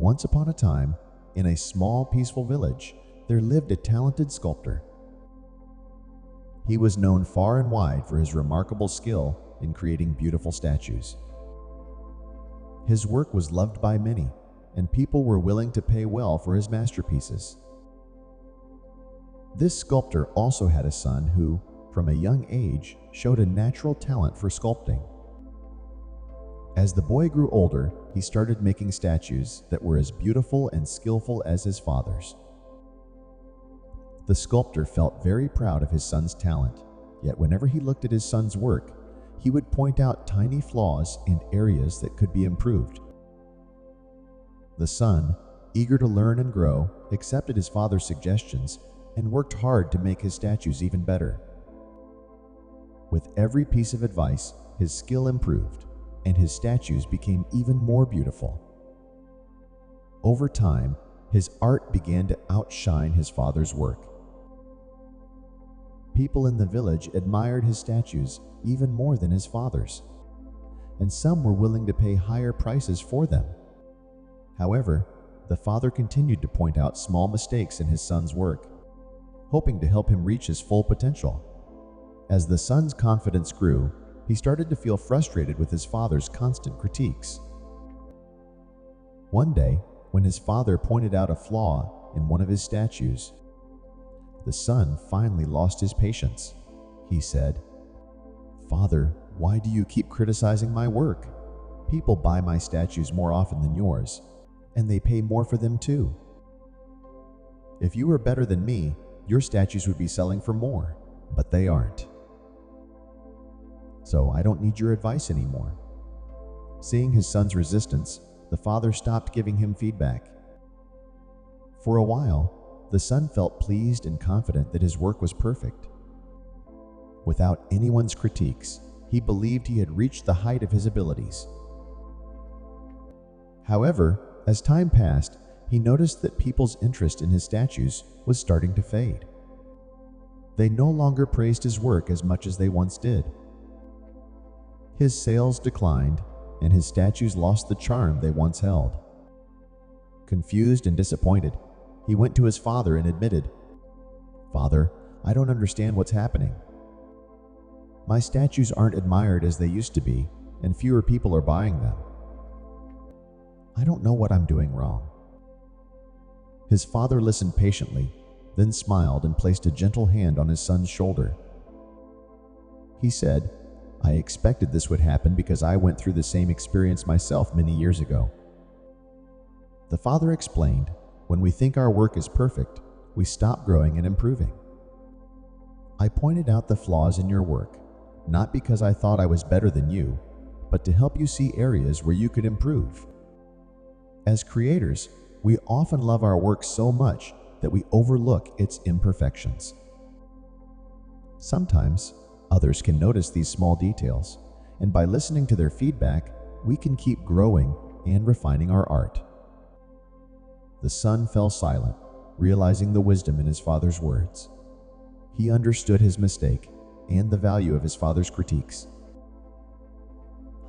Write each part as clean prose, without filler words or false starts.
Once upon a time, in a small, peaceful village, there lived a talented sculptor. He was known far and wide for his remarkable skill in creating beautiful statues. His work was loved by many, and people were willing to pay well for his masterpieces. This sculptor also had a son who, from a young age, showed a natural talent for sculpting. As the boy grew older, he started making statues that were as beautiful and skillful as his father's. The sculptor felt very proud of his son's talent, yet whenever he looked at his son's work, he would point out tiny flaws and areas that could be improved. The son, eager to learn and grow, accepted his father's suggestions and worked hard to make his statues even better. With every piece of advice, his skill improved, and his statues became even more beautiful. Over time, his art began to outshine his father's work. People in the village admired his statues even more than his father's, and some were willing to pay higher prices for them. However, the father continued to point out small mistakes in his son's work, hoping to help him reach his full potential. As the son's confidence grew, he started to feel frustrated with his father's constant critiques. One day, when his father pointed out a flaw in one of his statues, the son finally lost his patience. He said, "Father, why do you keep criticizing my work? People buy my statues more often than yours, and they pay more for them too. If you were better than me, your statues would be selling for more, but they aren't. So I don't need your advice anymore." Seeing his son's resistance, the father stopped giving him feedback. For a while, the son felt pleased and confident that his work was perfect. Without anyone's critiques, he believed he had reached the height of his abilities. However, as time passed, he noticed that people's interest in his statues was starting to fade. They no longer praised his work as much as they once did. His sales declined, and his statues lost the charm they once held. Confused and disappointed, he went to his father and admitted, "Father, I don't understand what's happening. My statues aren't admired as they used to be, and fewer people are buying them. I don't know what I'm doing wrong." His father listened patiently, then smiled and placed a gentle hand on his son's shoulder. He said, "I expected this would happen because I went through the same experience myself many years ago." The father explained, "When we think our work is perfect, we stop growing and improving. I pointed out the flaws in your work, not because I thought I was better than you, but to help you see areas where you could improve. As creators, we often love our work so much that we overlook its imperfections. Sometimes, others can notice these small details, and by listening to their feedback, we can keep growing and refining our art." The son fell silent, realizing the wisdom in his father's words. He understood his mistake and the value of his father's critiques.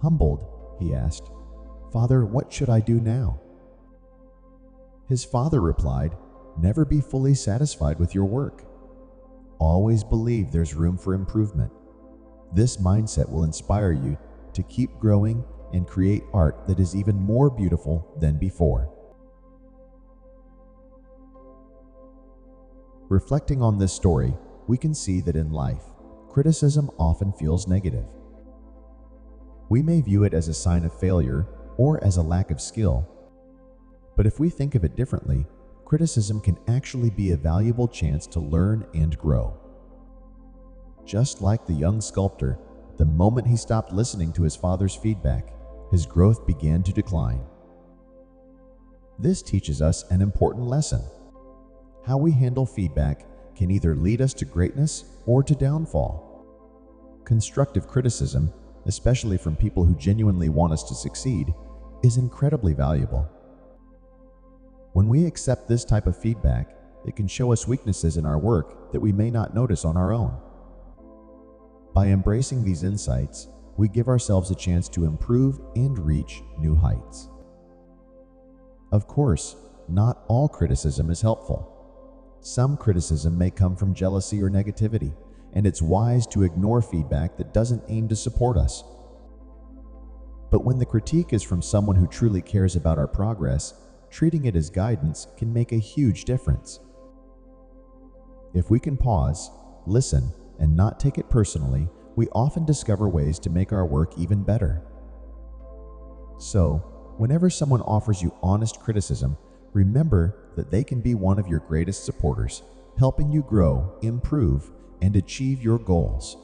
Humbled, he asked, "Father, what should I do now?" His father replied, "Never be fully satisfied with your work. Always believe there's room for improvement. This mindset will inspire you to keep growing and create art that is even more beautiful than before." Reflecting on this story, we can see that in life, criticism often feels negative. We may view it as a sign of failure or as a lack of skill. But if we think of it differently, criticism can actually be a valuable chance to learn and grow. Just like the young sculptor, the moment he stopped listening to his father's feedback, his growth began to decline. This teaches us an important lesson. How we handle feedback can either lead us to greatness or to downfall. Constructive criticism, especially from people who genuinely want us to succeed, is incredibly valuable. When we accept this type of feedback, it can show us weaknesses in our work that we may not notice on our own. By embracing these insights, we give ourselves a chance to improve and reach new heights. Of course, not all criticism is helpful. Some criticism may come from jealousy or negativity, and it's wise to ignore feedback that doesn't aim to support us. But when the critique is from someone who truly cares about our progress, treating it as guidance can make a huge difference. If we can pause, listen, and not take it personally, we often discover ways to make our work even better. So, whenever someone offers you honest criticism, remember that they can be one of your greatest supporters, helping you grow, improve, and achieve your goals.